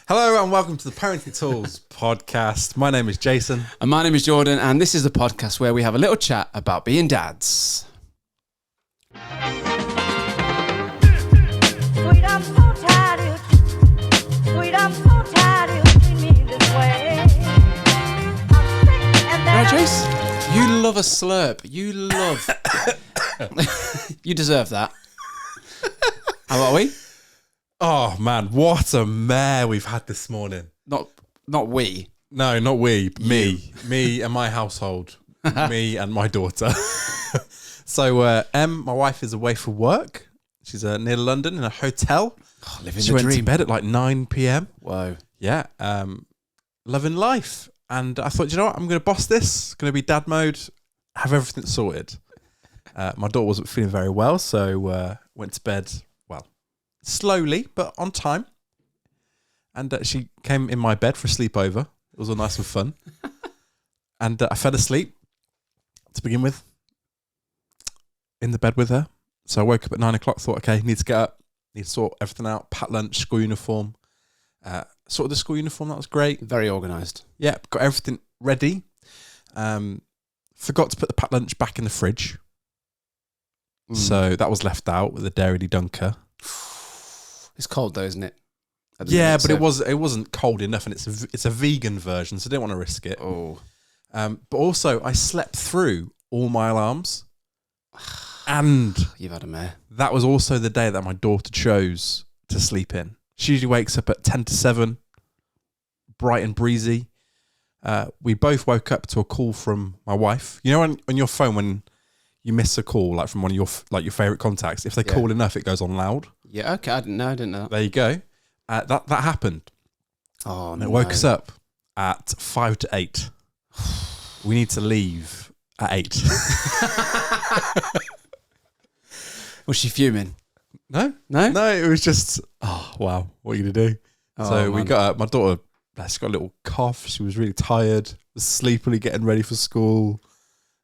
Hello and welcome to the Parenting Tools podcast. My name is Jason. And my name is Jordan, and this is the podcast where we have a little chat about being dads. Sweet, I'm so tired of Sweet, I'm so tired of you treat me this way. I'm sick and Now, then Jace, you love a slurp. You love... You deserve that. How about we? Oh man, what a mare we've had this morning. Not we. No, not we. Me and my household. Me and my daughter. So my wife is away for work. She's near London in a hotel. Oh, living She the went to dream. bed at like 9 p.m. Whoa. Yeah, loving life. And I thought, you know what? I'm going to boss this. It's going to be dad mode. Have everything sorted. My daughter wasn't feeling very well, so went to bed, well, slowly, but on time. And she came in my bed for a sleepover. It was all nice and fun. And I fell asleep to begin with, in the bed with her. So I woke up at 9 o'clock, thought, okay, need to get up, need to sort everything out, pack lunch, school uniform. Sorted the school uniform, that was great. Very organised. Yeah, got everything ready. Forgot to put the packed lunch back in the fridge. So that was left out with the Dairy Dunker. It's cold though, isn't it? Yeah, but it wasn't cold enough, and it's a vegan version, so I didn't want to risk it. Oh. But also, I slept through all my alarms, and You've had a mare. that was also the day that my daughter chose to sleep in. She usually wakes up at 10 to 7, bright and breezy. We both woke up to a call from my wife. You know, on your phone when you miss a call, like from one of your favorite contacts, if they call enough, it goes on loud. Yeah, okay. I didn't know that. There you go. That happened. Oh, And no. it woke us up at 5 to 8. We need to leave at 8. Was she fuming? No, No? it was just, oh wow, what are you gonna do? Oh, So we man. got up. My daughter, she got a little cough. She was really tired. Was sleepily getting ready for school.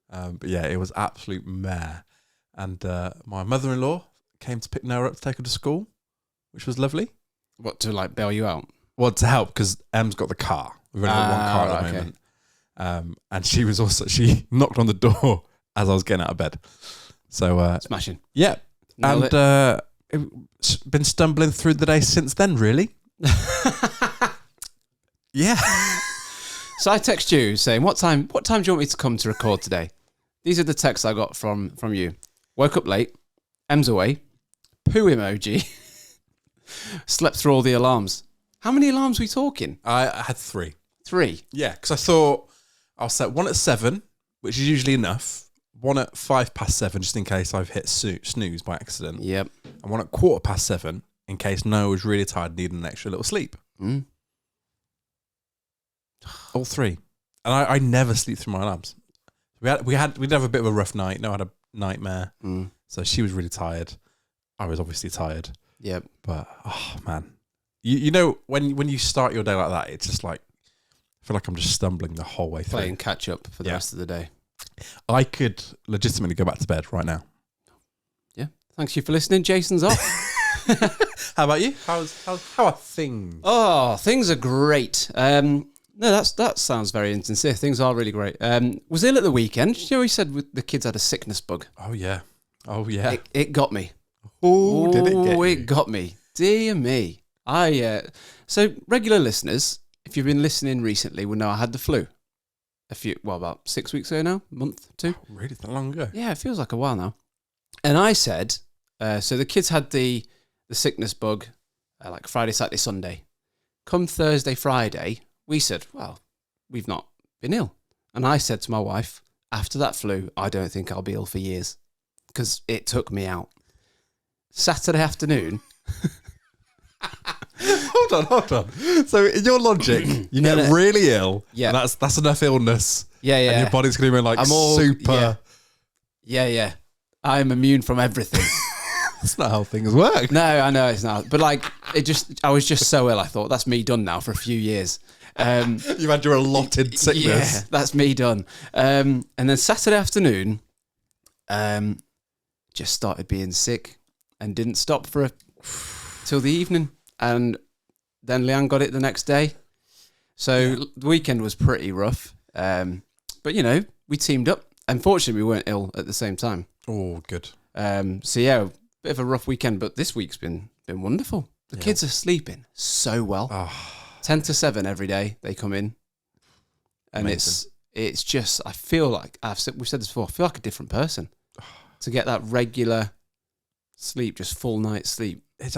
But yeah, it was absolute mare. And my mother-in-law came to pick Noah up to take her to school, which was lovely. What, to like bail you out? Well, to help, because Em's got the car. We've only got one car at the okay. moment. And she knocked on the door as I was getting out of bed. So Smashing. yeah, Nailed and it's been stumbling through the day since then, really. Yeah. So I text you saying, what time do you want me to come to record today? These are the texts I got from you. Woke up late, Em's away, poo emoji, slept through all the alarms. How many alarms are we talking? I had 3. 3. Yeah, because I thought I'll set one at 7, which is usually enough. One at 7:05, just in case I've hit snooze by accident. Yep. And one at 7:15, in case Noah was really tired, needed an extra little sleep. Mm. All 3. And I never sleep through my alarms. We'd have a bit of a rough night. Noah had a nightmare. Mm. So she was really tired. I was obviously tired. Yep. But, oh, man. You know, when you start your day like that, it's just like, I feel like I'm just stumbling the whole way through. Playing catch up for the rest of the day. I could legitimately go back to bed right now. Yeah. Thanks you for listening. Jason's off. How about you? How are things? Oh, things are great. No, that sounds very insincere. Things are really great. Was ill at the weekend. You know, he said the kids had a sickness bug. Oh, yeah. Oh, yeah. It got me. Oh, did it get you? It got me. Dear me. So regular listeners, if you've been listening recently, will know I had the flu. About 6 weeks ago now, month, 2. Oh, really? That long ago? Yeah, it feels like a while now. And I said, so the kids had the sickness bug, like Friday, Saturday, Sunday. Come Thursday, Friday, we said, well, we've not been ill. And I said to my wife, after that flu, I don't think I'll be ill for years, because it took me out. Saturday afternoon. Hold on. So in your logic, you get really ill. Yeah. And that's enough illness. Yeah. And your body's going to be like super. Yeah. I'm immune from everything. That's not how things work. No, I know it's not. But like, I was just so ill. I thought that's me done now for a few years. You've had your allotted sickness. Yeah, that's me done. And then Saturday afternoon, just started being sick and didn't stop till the evening. And Then Leanne got it the next day. So the weekend was pretty rough. But, we teamed up. Unfortunately, we weren't ill at the same time. Oh, good. So, yeah, bit of a rough weekend, but this week's been wonderful. The kids are sleeping so well. 10 to 7 every day they come in. And it's just, I feel like, we've said this before, I feel like a different person. To get that regular sleep, just full night's sleep. It's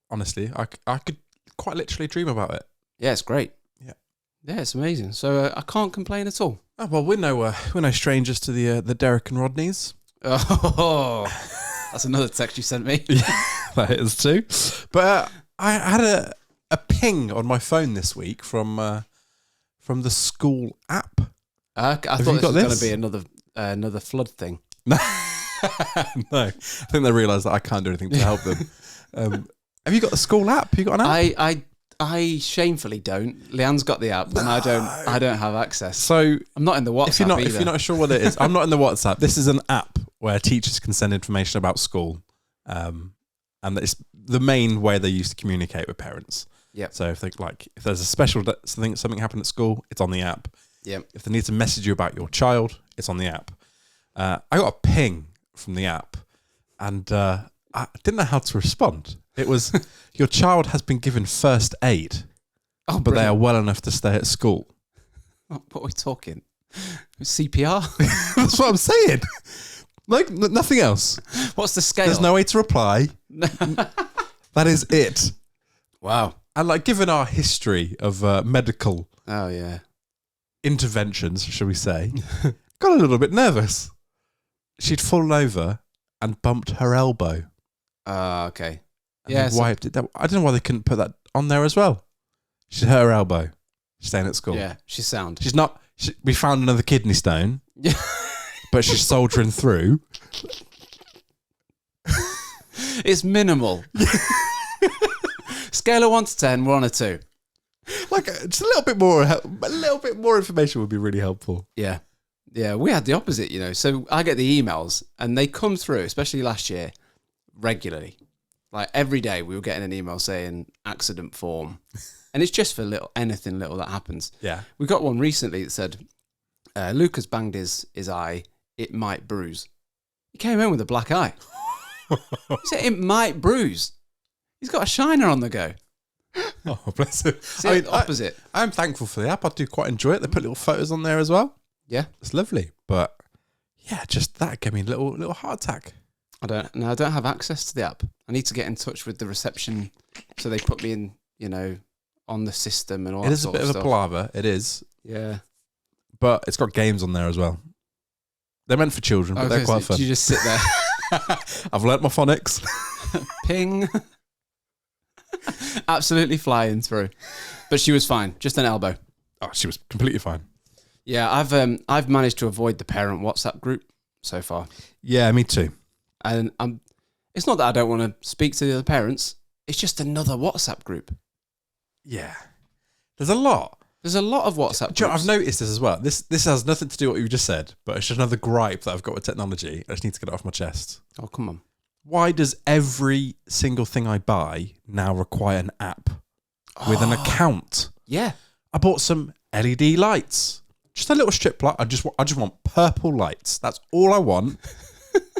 honestly, I could quite literally dream about it. Yeah, it's great. Yeah, it's amazing. So I can't complain at all. Oh, well, we're no strangers to the Derek and Rodneys. Oh, that's another text you sent me. Yeah, that is too. But I had a ping on my phone this week from the school app. I thought this was going to be another flood thing. No, I think they realised that I can't do anything to help them. Have you got the school app? You got an app? I shamefully don't. Leanne's got the app, and I don't have access. So I'm not in the WhatsApp if you're not sure what it is, I'm not in the WhatsApp. This is an app where teachers can send information about school, and it's the main way they use to communicate with parents. Yeah. So if there's a special something happened at school, it's on the app. Yeah. If they need to message you about your child, it's on the app. I got a ping from the app, and I didn't know how to respond. It was, your child has been given first aid, but they are well enough to stay at school. What are we talking? CPR? That's what I'm saying. Like, nothing else. What's the scale? There's no way to reply. That is it. Wow. And given our history of medical interventions, shall we say, got a little bit nervous. She'd fallen over and bumped her elbow. Okay. And wiped it. I don't know why they couldn't put that on there as well. She hurt her elbow. She's staying at school. Yeah, she's sound. She's not. We found another kidney stone. Yeah. But she's soldiering through. It's minimal. Scale of 1 to 10, we're on a 2. Just a little bit more information would be really helpful. Yeah. Yeah, we had the opposite, So I get the emails and they come through, especially last year, regularly. Like every day we were getting an email saying accident form. And it's just for anything little that happens. Yeah. We got one recently that said, Lucas banged his eye, it might bruise. He came in with a black eye. He said it might bruise. He's got a shiner on the go. Oh, bless him. See, opposite. I'm thankful for the app. I do quite enjoy it. They put little photos on there as well. Yeah. It's lovely. But yeah, just that gave me a little heart attack. I don't have access to the app. I need to get in touch with the reception so they put me in, on the system and all that sort of stuff. It is a bit of a palaver. It is. Yeah. But it's got games on there as well. They're meant for children, but they're quite fun. You just sit there. I've learnt my phonics. Ping. Absolutely flying through. But she was fine. Just an elbow. Oh, she was completely fine. Yeah, I've managed to avoid the parent WhatsApp group so far. Yeah, me too. And it's not that I don't want to speak to the other parents. It's just another WhatsApp group. Yeah. There's a lot. There's a lot of WhatsApp groups. I've noticed this as well. This has nothing to do with what you just said, but it's just another gripe that I've got with technology. I just need to get it off my chest. Oh, come on. Why does every single thing I buy now require an app with an account? Yeah. I bought some LED lights. Just a little strip light. I just want purple lights. That's all I want.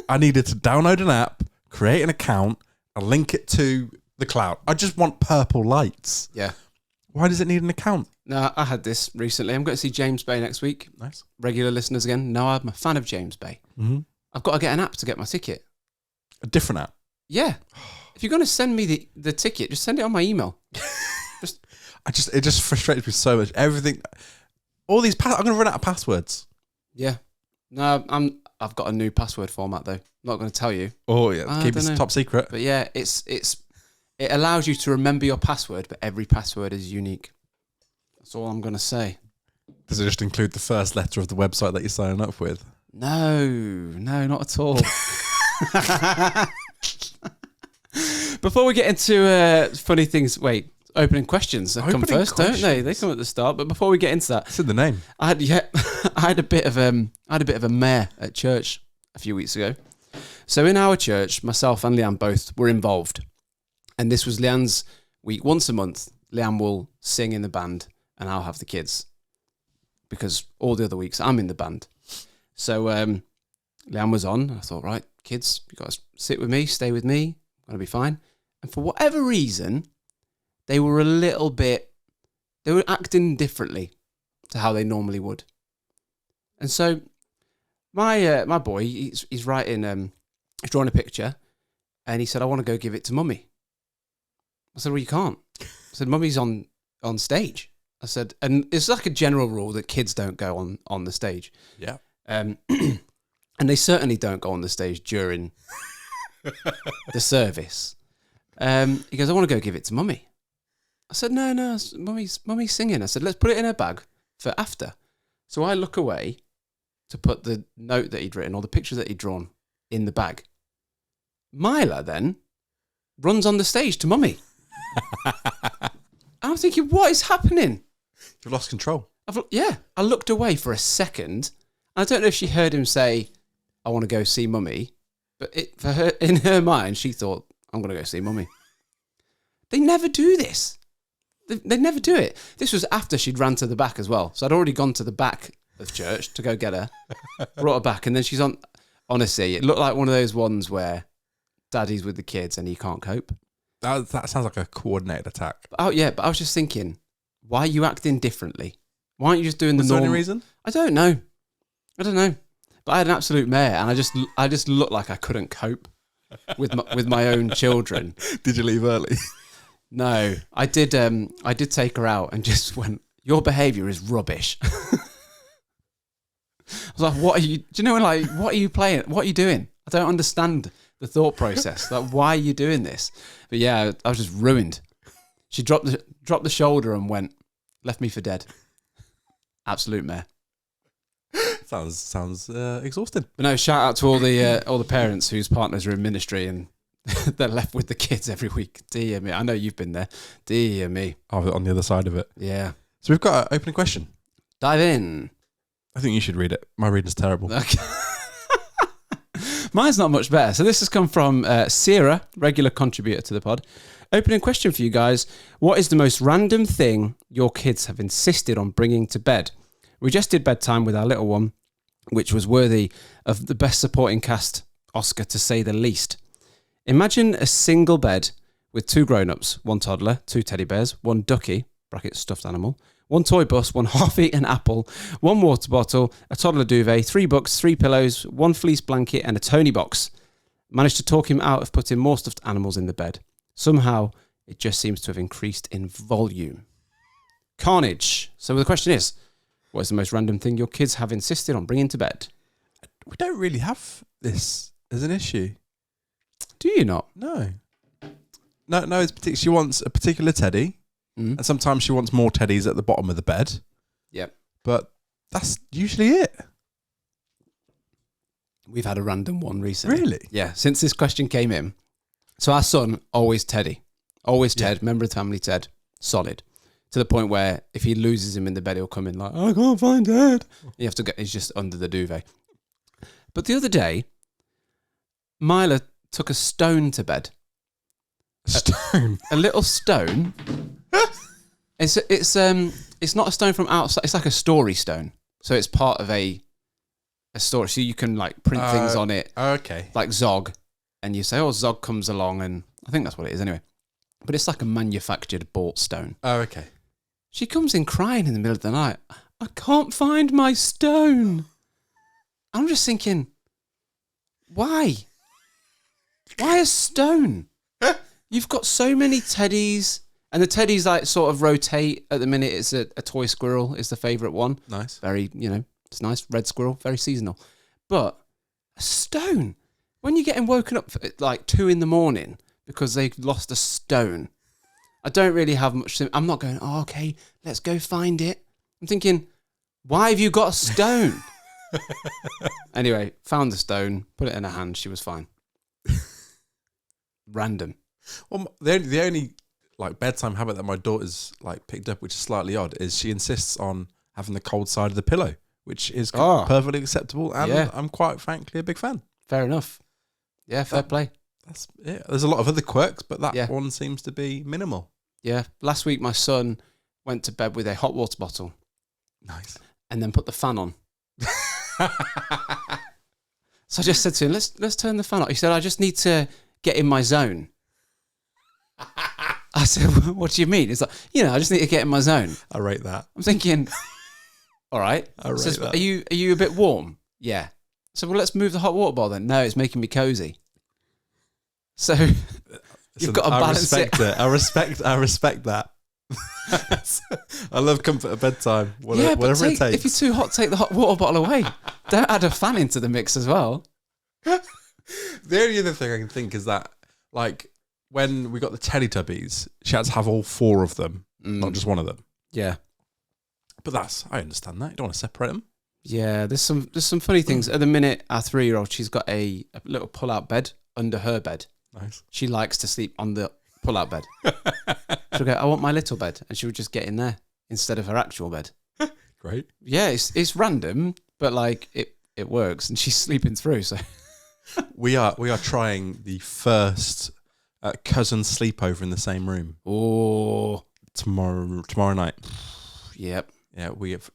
I needed to download an app, create an account, and link it to the cloud. I just want purple lights. Yeah. Why does it need an account? No, I had this recently. I'm going to see James Bay next week. Nice. Regular Regular listeners again. No, I'm a fan of James Bay. Mm-hmm. I've got to get an app to get my ticket. A different app? Yeah. If you're going to send me the ticket, just send it on my email. It just frustrates me so much. Everything, all these I'm going to run out of passwords. Yeah. No, I've got a new password format though. I'm not going to tell you. Oh yeah, keep it top secret. But yeah, it allows you to remember your password, but every password is unique. That's all I'm going to say. Does it just include the first letter of the website that you're signing up with? No, not at all. Before we get into funny things, opening questions come first, don't they? They come at the start. But before we get into that, it's in the name. I had a bit of a mare at church a few weeks ago. So in our church, myself and Leanne both were involved, and this was Leanne's week once a month Leanne will sing in the band and I'll have the kids. Because all the other weeks I'm in the band. So Leanne was on. I thought, right, kids, you guys sit with me, stay with me. I'm going to be fine. And for whatever reason, they were they were acting differently to how they normally would. And so my boy, he's writing, he's drawing a picture, and he said, I want to go give it to Mummy. I said, well, you can't. I said, Mummy's on stage. I said, and it's like a general rule that kids don't go on the stage. Yeah. And they certainly don't go on the stage during the service. He goes, I want to go give it to Mummy. I said, no, Mummy's singing. I said, let's put it in her bag for after. So I look away to put the note that he'd written or the picture that he'd drawn in the bag. Mila then runs on the stage to Mummy. I'm thinking, what is happening? You've lost control. I looked away for a second. I don't know if she heard him say, I want to go see Mummy. But in her mind, she thought, I'm going to go see Mummy. They never do this. They never do it. This was after she'd ran to the back as well. So I'd already gone to the back of church to go get her, brought her back, and then she's on. Honestly, it looked like one of those ones where daddy's with the kids and he can't cope. That sounds like a coordinated attack. But I was just thinking, why are you acting differently? Why aren't you just doing the Was there normal? any reason? I don't know. But I had an absolute mare, and I just looked like I couldn't cope with my own children. Did you leave early? No, I did take her out and just went, your behaviour is rubbish. I was like, what are you, do you know, like, what are you playing? What are you doing? I don't understand the thought process. Like, why are you doing this? But yeah, I was just ruined. She dropped the shoulder and left me for dead. Absolute mare. Sounds exhausting. But no, shout out to all the parents whose partners are in ministry and they're left with the kids every week. Dear me. I know you've been there. Dear me. Oh, on the other side of it. Yeah. So we've got an opening question. Dive in. I think you should read it. My reading's terrible. Okay. Mine's not much better. So this has come from Sierra, regular contributor to the pod. Opening question for you guys. What is the most random thing your kids have insisted on bringing to bed? We just did bedtime with our little one, which was worthy of the best supporting cast Oscar, to say the least. Imagine a single bed with 2 grown-ups, 1 toddler, 2 teddy bears, 1 ducky, brackets stuffed animal, 1 toy bus, 1 half-eaten apple, 1 water bottle, a toddler duvet, 3 books, 3 pillows, 1 fleece blanket and a Tony box. Managed to talk him out of putting more stuffed animals in the bed. Somehow, it just seems to have increased in volume. Carnage. So the question is, what is the most random thing your kids have insisted on bringing to bed? We don't really have this as an issue. Do you not? No. It's she wants a particular teddy, and sometimes she wants more teddies at the bottom of the bed. Yep. But that's usually it. We've had a random one recently. Really? Yeah, since this question came in. So our son, always Teddy. Always Ted, member of the family Ted. Solid. To the point where if he loses him in the bed, he'll come in like, I can't find Dad. You have to get, he's just under the duvet. But the other day, Mila took a stone to bed. Stone? A little stone. It's not a stone from outside. It's like a story stone. So it's part of a story. So you can like print things on it. Okay. Like Zog. And you say, oh, Zog comes along, and I think that's what it is anyway. But it's like a manufactured bought stone. Oh, okay. She comes in crying in the middle of the night. I can't find my stone. I'm just thinking, why? Why a stone? You've got so many teddies, and the teddies like sort of rotate at the minute. It's a toy squirrel is the favourite one. Nice. Very, it's nice. Red squirrel, very seasonal. But a stone. When you're getting woken up at like 2 a.m. because they've lost a stone, I don't really have much. I'm not going, oh, okay, let's go find it. I'm thinking, why have you got a stone? Anyway, found the stone, put it in her hand. She was fine. Random. Well, the only like bedtime habit that my daughter's like picked up, which is slightly odd, is she insists on having the cold side of the pillow, which is perfectly acceptable, and I'm quite frankly a big fan. Fair enough. Yeah, fair play. That's There's a lot of other quirks, but that one seems to be minimal. Yeah. Last week, my son went to bed with a hot water bottle Nice. and then put the fan on. So I just said to him, let's turn the fan on. He said, I just need to get in my zone. I said, what do you mean? It's like, I just need to get in my zone. I rate that. I'm thinking, all right. I rate Says, that. Are you a bit warm? Yeah. So, well, let's move the hot water bottle then. No, it's making me cozy. So you've got to balance it. I respect that. I love comfort at bedtime. Whatever it takes. If you're too hot, take the hot water bottle away. Don't add a fan into the mix as well. The only other thing I can think is that, like, when we got the Teletubbies, she had to have all 4 of them, not just one of them. Yeah. But I understand that. You don't want to separate them. Yeah, there's some funny things. At the minute, our 3-year-old, she's got a little pull-out bed under her bed. Nice. She likes to sleep on the pull-out bed. She'll go, I want my little bed. And she would just get in there instead of her actual bed. Great. Yeah, it's random, but like it works. And she's sleeping through, so... We are trying the first cousin sleepover in the same room. Oh, tomorrow night. Yep. Yeah,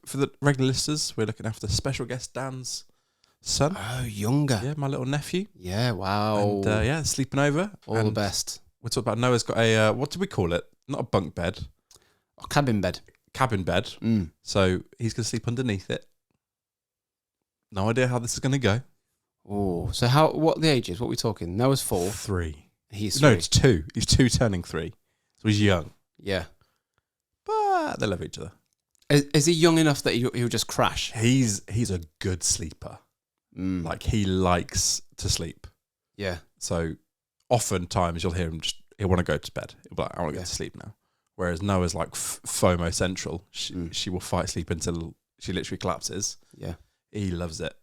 for the regular listeners, we're looking after special guest Dan's son. Oh, younger. Yeah, my little nephew. Yeah, wow. And sleeping over. All the best. We're talking about Noah's got a what do we call it? Not a bunk bed. Oh, cabin bed. Cabin bed. So he's gonna sleep underneath it. No idea how this is gonna go. Oh, so what are the ages? What are we talking? Noah's 4. 3. He's 3. No, it's 2. He's 2 turning 3. So he's young. Yeah. But they love each other. Is he young enough that he'll just crash? He's a good sleeper. Like, he likes to sleep. Yeah. So oftentimes you'll hear him he'll want to go to bed. He'll be like, I want to go to sleep now. Whereas Noah's like FOMO central. She will fight sleep until she literally collapses. Yeah. He loves it.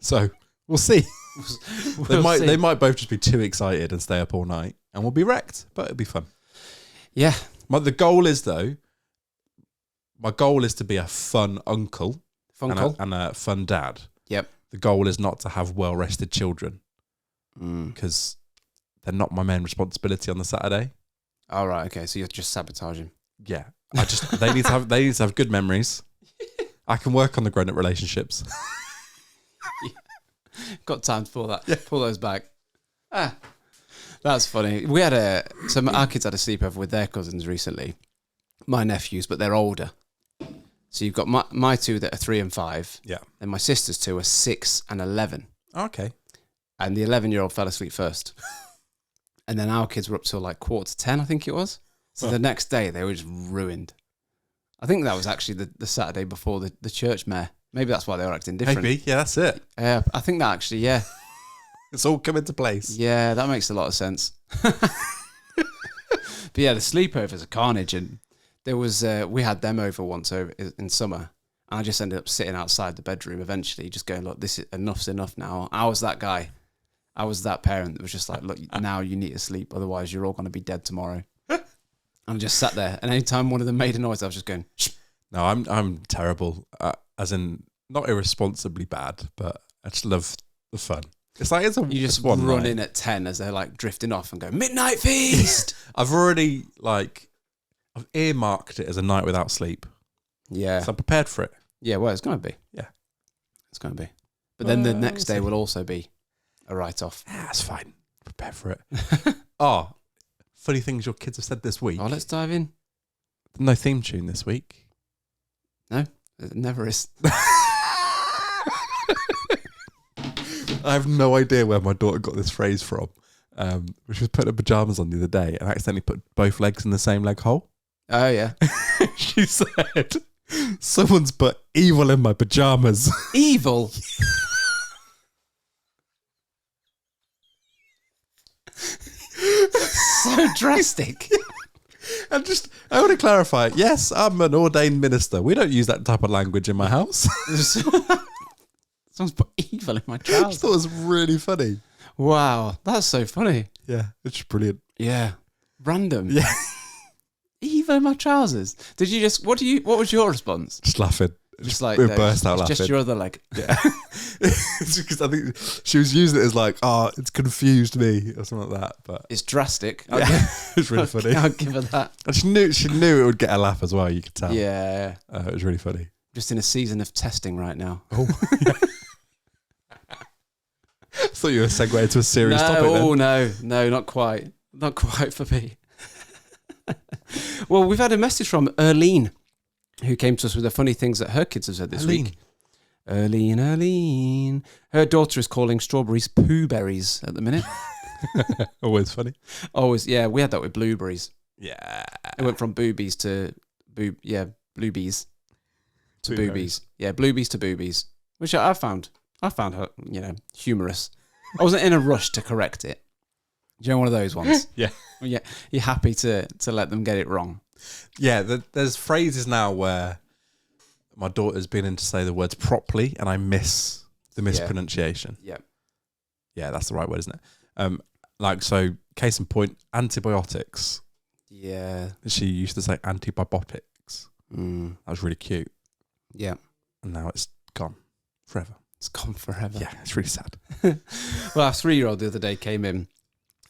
So we'll see. We'll see. They might both just be too excited and stay up all night, and we'll be wrecked. But it'll be fun. Yeah. The goal is to be a fun uncle and a fun dad. Yep. The goal is not to have well-rested children because they're not my main responsibility on the Saturday. All right. Okay. So you're just sabotaging. Yeah. They need to have good memories. I can work on the grown-up relationships. Got time to pull that. Yeah. Pull those back. That's funny. We had our kids had a sleepover with their cousins recently. My nephews, but they're older. So you've got my 2 that are 3 and 5. Yeah. And my sister's 2 are 6 and 11. Okay. And the 11-year-old fell asleep first. And then our kids were up till like 9:45, I think it was. So the next day they were just ruined. I think that was actually the Saturday before the church mayor. Maybe that's why they were acting different. Maybe. Yeah, that's it. I think that actually, yeah. It's all come into place. Yeah, that makes a lot of sense. But yeah, the sleepovers are carnage. And there was, we had them over once in summer. And I just ended up sitting outside the bedroom eventually, just going, look, enough's enough now. I was that guy. I was that parent that was just like, look, now you need to sleep. Otherwise, you're all going to be dead tomorrow. And I just sat there. And anytime one of them made a noise, I was just going, shh. No, I'm terrible. As in, not irresponsibly bad, but I just love the fun. It's like you just one run night. in at 10 as they're like drifting off and go, midnight feast. I've already I've earmarked it as a night without sleep. Yeah. So I'm prepared for it. Yeah, well, it's going to be. Yeah. It's going to be. But then the next day will also be a write-off. Yeah, that's fine. Prepare for it. Funny things your kids have said this week. Oh, let's dive in. No theme tune this week. No, it never is. I have no idea where my daughter got this phrase from. She was putting her pajamas on the other day and accidentally put both legs in the same leg hole. Oh, yeah. She said, someone's put evil in my pajamas. Evil? So drastic. And I want to clarify. Yes, I'm an ordained minister. We don't use that type of language in my house. Someone's put evil in my I trousers. just thought it was really funny. Wow, that's so funny. Yeah, it's brilliant. Yeah. Random. Yeah. Evil in my trousers. Did you just, what was your response? Just laughing. Just like we burst out it's just laughing. your other leg. Yeah. It's because I think she was using it as like, it's confused me or something like that. But It's drastic. yeah, it's really funny. I'll give her that. And she knew it would get a laugh as well. You could tell. Yeah. It was really funny. Just in a season of testing right now. Oh, I thought you were segueing to a serious topic. No, not quite. Not quite for me. Well, we've had a message from Erlene, who came to us with the funny things that her kids have said this week. Erlene. Her daughter is calling strawberries poo berries at the minute. Always funny. Always, yeah. We had that with blueberries. Yeah. It went from bluebees to bluebees to Blueberries. boobies. Yeah, bluebees to boobies, which I found her, humorous. I wasn't in a rush to correct it. Do you know one of those ones? Yeah. Well, yeah, you're happy to let them get it wrong. Yeah, there's phrases now where my daughter's been in to say the words properly and I miss the mispronunciation. Yeah. Yeah, that's the right word, isn't it? So case in point, antibiotics. Yeah. She used to say antibiotics. Mm. That was really cute. Yeah. And now it's gone forever. It's gone forever. Yeah, it's really sad. Well, our 3-year-old the other day came in.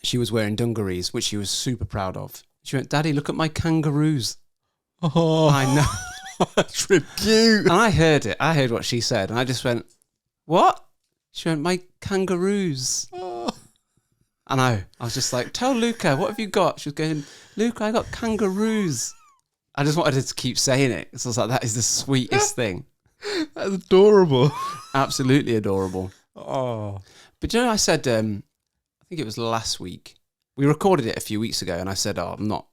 She was wearing dungarees, which she was super proud of. She went, "Daddy, look at my kangaroos." Oh, I know. that's really cute. And I heard it. I heard what she said. And I just went, "What?" She went, "My kangaroos." Oh. I know. I was just like, "Tell Luca, what have you got?" She was going, "Luca, I got kangaroos." I just wanted her to keep saying it. So I was like, that is the sweetest thing. That's adorable. Absolutely adorable. Oh. But you know, I said, I think it was last week. We recorded it a few weeks ago, and I said, I'm not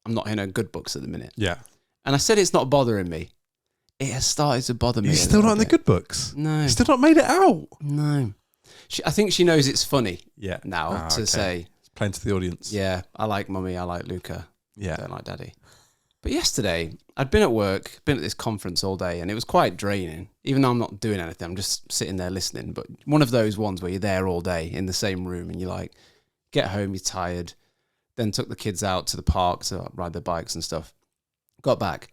in her good books at the minute. Yeah. And I said it's not bothering me. It has started to bother me. You're still not in the good books? No. You've still not made it out? No. I think she knows it's funny Yeah. now to say, It's playing to the audience. yeah, I like mummy, I like Luca, Yeah. don't like daddy. But yesterday, I'd been at work, been at this conference all day, and it was quite draining. Even though I'm not doing anything, I'm just sitting there listening. But one of those ones where you're there all day in the same room, and you like get home, you're tired. Then took the kids out to the park to ride their bikes and stuff. Got back.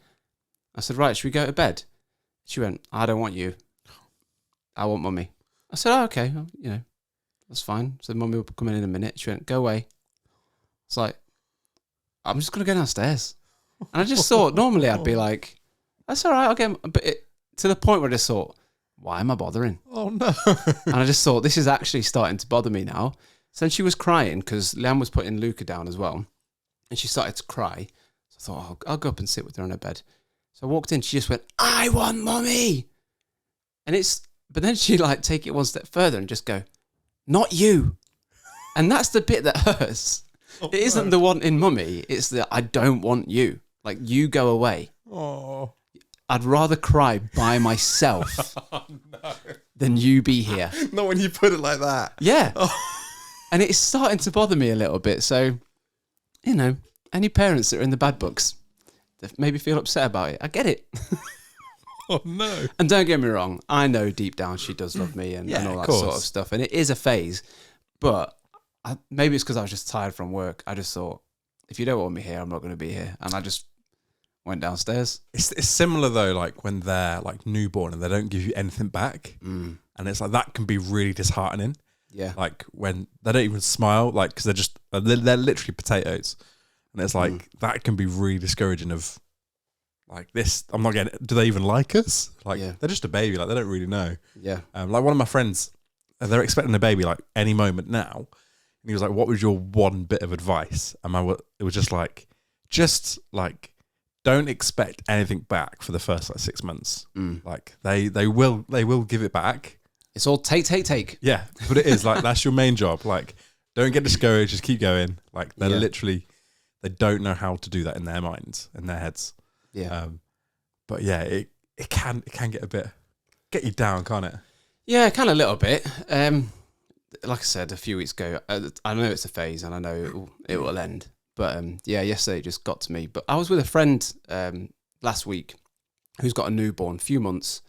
I said, "Right, should we go to bed?" She went, "I don't want you. I want mummy." I said, "Oh, okay, that's fine." So mummy will come in a minute. She went, "Go away." It's like, I'm just going to go downstairs. And I just thought, normally I'd be like, "That's all right, I'll get..." But to the point where I just thought, why am I bothering? Oh, no. And I just thought, this is actually starting to bother me now. So she was crying because Leanne was putting Luca down as well. And she started to cry. So I thought, I'll go up and sit with her on her bed. So I walked in, she just went, "I want mummy." But then she'd like take it one step further and just go, "Not you." And that's the bit that hurts. Oh, It isn't the wanting mummy, it's the "I don't want you." Like, you go away. Oh. I'd rather cry by myself than you be here. Not when you put it like that. Yeah. And it's starting to bother me a little bit. So, any parents that are in the bad books that maybe feel upset about it, I get it. Oh, no. And don't get me wrong, I know deep down she does love me and all that sort of stuff. And it is a phase. But maybe it's because I was just tired from work. I just thought, if you don't want me here, I'm not going to be here. And I just went downstairs. It's similar, though, like when they're like newborn and they don't give you anything back. Mm. And it's like, that can be really disheartening. Yeah. Like when they don't even smile, like, because they're literally potatoes. And it's like, that can be really discouraging of like this. I'm not getting, do they even like us? Like, they're just a baby. Like, they don't really know. Yeah. Like one of my friends, they're expecting a baby like any moment now. And he was like, "What was your one bit of advice?" And it was just like, don't expect anything back for the first like 6 months. Like they will give it back. It's all take. Yeah, but it is like, that's your main job. Like, don't get discouraged. Just keep going. Like they're literally, they don't know how to do that in their minds, in their heads. Yeah. But yeah, it can get you down, can't it? Yeah, kind of a little bit. Like I said a few weeks ago, I know it's a phase and I know it will end. But yesterday it just got to me. But I was with a friend last week who's got a newborn, few months,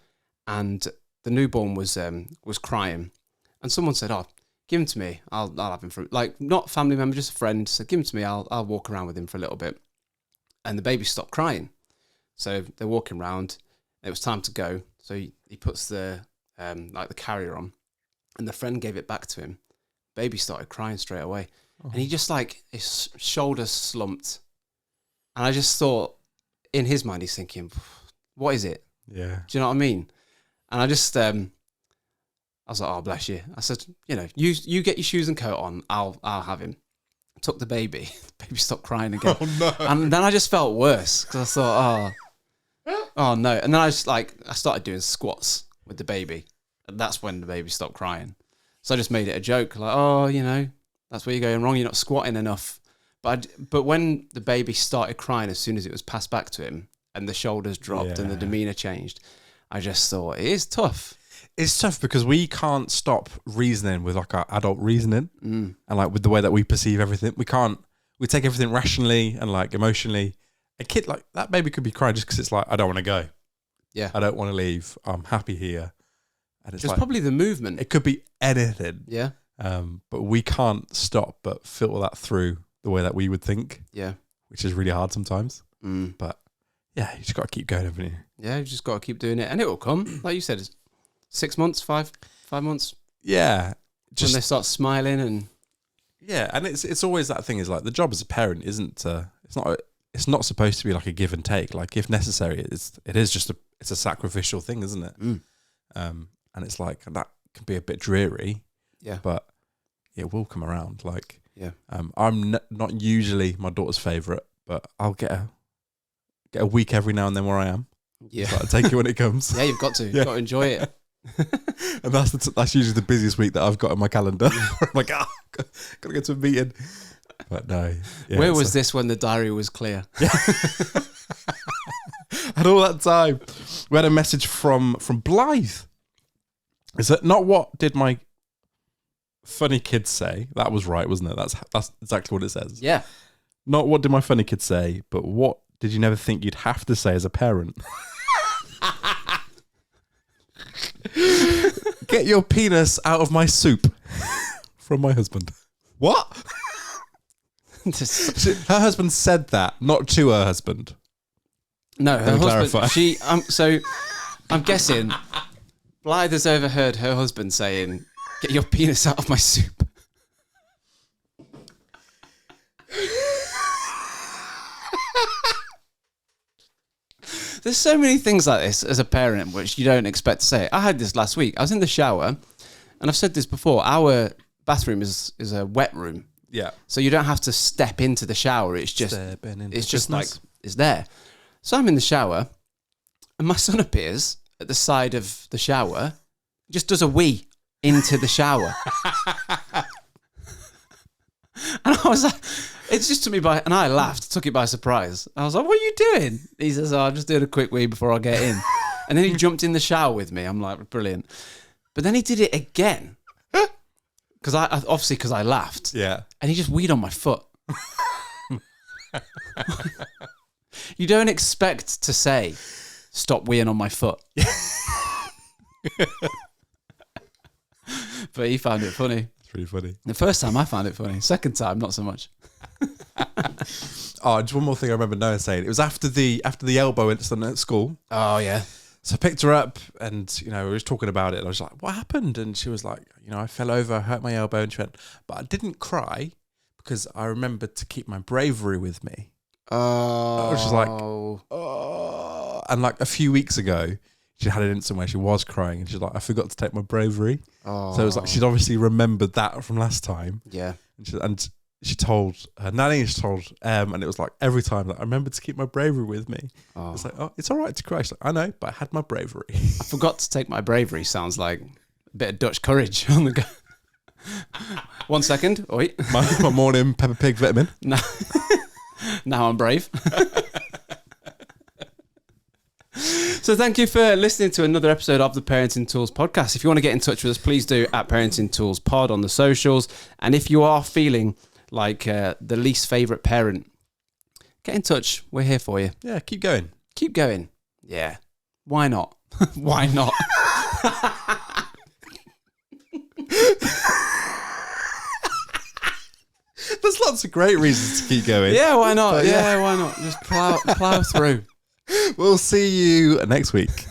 and the newborn was crying, and someone said, "Oh, give him to me. I'll have him for," like, not family member, just a friend. So give him to me. I'll walk around with him for a little bit. And the baby stopped crying. So they're walking around, It was time to go. So he puts the like the carrier on, and the friend gave it back to him. Baby started crying straight away. Oh. And he just like, his shoulders slumped. And I just thought, in his mind, he's thinking, what is it? Yeah. Do you know what I mean? And I just, I was like, oh, bless you. I said, you know, you get your shoes and coat on. I'll have him. Took the baby. The baby stopped crying again. Oh, no. And then I just felt worse because I thought, oh no. And then I started doing squats with the baby. And that's when the baby stopped crying. So I just made it a joke. Like, oh, you know, that's where you're going wrong. You're not squatting enough. But when the baby started crying as soon as it was passed back to him and the shoulders dropped and the demeanour changed, I just thought, it is tough. It's tough because we can't stop reasoning with like our adult reasoning and like with the way that we perceive everything. We take everything rationally and like emotionally. A kid like that baby could be crying just because it's like, I don't want to go. Yeah. I don't want to leave. I'm happy here. And it's Just like, probably the movement. it could be anything. Yeah. But we can't stop but filter that through the way that we would think, Yeah. which is really hard sometimes. Mm. But yeah, you just got to keep going, haven't you? Yeah, you just got to keep doing it. And it will come. Like you said, it's 6 months, five months. Yeah. When they start smiling and... Yeah, and it's always that thing is like the job as a parent isn't it's not supposed to be like a give and take. Like if necessary, it is just it's a sacrificial thing, isn't it? And it's like that can be a bit dreary. Yeah. But it will come around. Like Yeah. I'm not usually my daughter's favourite, but I'll get a week every now and then where I am. Yeah. So I take it when it comes. Yeah, you've got to. Yeah. You've got to enjoy it. And that's usually the busiest week that I've got in my calendar. I'm like, gotta get to a meeting. But no. Yeah, Where was this when the diary was clear? And all that time, we had a message from Blythe. Is that not what did my funny kids say? That was right, wasn't it? That's exactly what it says. Yeah. Not what did my funny kids say, but what did you never think you'd have to say as a parent? Get your penis out of my soup. From my husband. What? Her husband said that, not to her husband. No, her Let me husband. clarify. So I'm guessing Blythe has overheard her husband saying, "Get your penis out of my soup." There's so many things like this as a parent which you don't expect to say. I had this last week. I was in the shower, and I've said this before. Our bathroom is a wet room. Yeah. So you don't have to step into the shower. It's just like it's there. So I'm in the shower, and my son appears at the side of the shower, just does a wee into the shower. And I was like, it just took me by, and I laughed, took it by surprise. I was like, what are you doing? He says, oh, I'm just doing a quick wee before I get in. And then he jumped in the shower with me. I'm like, brilliant. But then he did it again. Because I laughed. Yeah. And he just weed on my foot. You don't expect to say, stop weeing on my foot. But he found it funny. It's pretty funny. The first time I found it funny. Second time, not so much. Oh, just one more thing I remember Noah saying. It was after the elbow incident at school. Oh, yeah. So I picked her up and, we were just talking about it. And I was like, what happened? And she was like, I fell over, hurt my elbow. And she went, but I didn't cry because I remembered to keep my bravery with me. Oh. I was just like, oh. And like a few weeks ago, she had an incident where she was crying and she's like, I forgot to take my bravery. Oh. So it was like, she'd obviously remembered that from last time. Yeah. And she told her nanny, she told and it was like every time that I remembered to keep my bravery with me. Oh. It's like, oh, it's all right to cry. She's like, I know, but I had my bravery. I forgot to take my bravery sounds like a bit of Dutch courage on the go. 1 second. Oi. my morning Peppa Pig vitamin. Now I'm brave. So thank you for listening to another episode of the Parenting Tools podcast. If you want to get in touch with us, please do at Parenting Tools Pod on the socials. And if you are feeling like the least favourite parent, get in touch. We're here for you. Yeah, keep going. Keep going. Yeah. Why not? Why not? There's lots of great reasons to keep going. Yeah, why not? But yeah, why not? Just plow through. We'll see you next week.